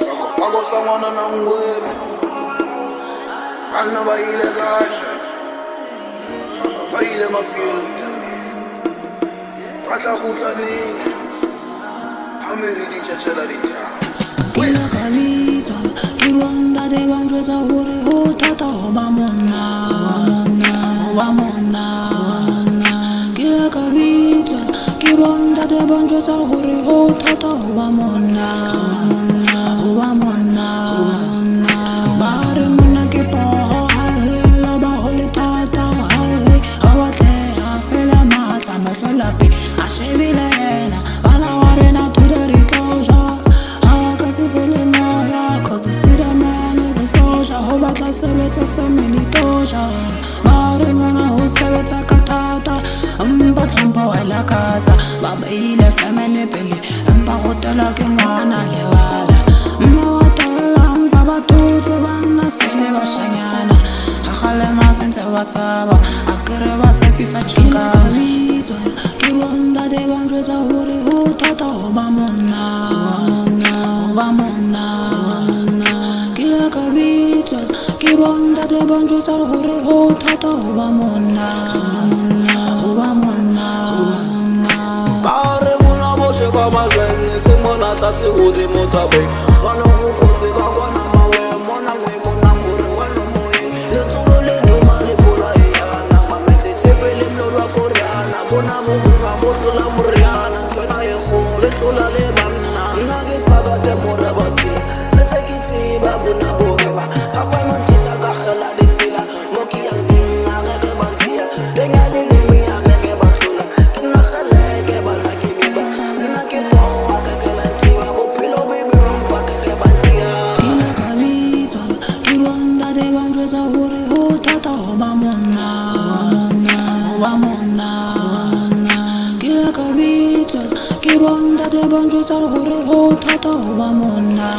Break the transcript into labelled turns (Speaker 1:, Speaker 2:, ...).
Speaker 1: Fago someone on web. Can't buy the guy. Buy them a feeling. Pata Hutani. How many did you tell it?
Speaker 2: Kibonda de banjweza uri hutata Hoba Monna, Hoba Monna. Kila kabita kibonda de banjweza uri hutata Hoba Monna, Hoba Monna. Bari Monna kipo hale la baholi tata hale awatle afela mata mafela pi ashebile hena wana warena tudari toja. Cause they see the man is a soldier. Hoba tla sebetsa family toja. Mare ngwana ho sebetsa katata. Mpa tlhompha wa lakatsa. Ba beile family pele. Mpa hotela ke ngwana lebala. Mme wa tella mpa ba tutse banna sele ba shanyana. Ha kgalema sentse ba tshaba. Akere ba tshepisa chika. Ke bonda de banjwetsa hore ho thata Hoba Monna, Hoba Monna. Kila kabita kibonda de banjwetsa hore ho thata Hoba Monna, Hoba Monna.
Speaker 1: Bare mona boche kwa majweng. Se mona tatsi hore motabe. Wana ho kotse ka kwana mawe. Mona mwe mona hore wana moe. Le tsolo le duma le bola yana. Mametse tsepele mlorwa koreana. Bona mubunga motola muriana. Ntwana ye khole tlola le banna. Nna ke faka te Mora Basia. Setse ke tseba bona boreba. Afana ntitsa ka khela di fila. Moki yang tinga ka ke bantia. Tenya le lemi ya ke batlola. Ke nna kheleke bana ke biba. Nna ke poa ka ke lantiwa. Bophelo bibi mpa ke bantia.
Speaker 2: Kila kabita kibonda de banjwetsa hore ho thata Hoba Monna, Hoba Monna. Kila kabita kibonda de banjwetsa hore ho thata Hoba Monna.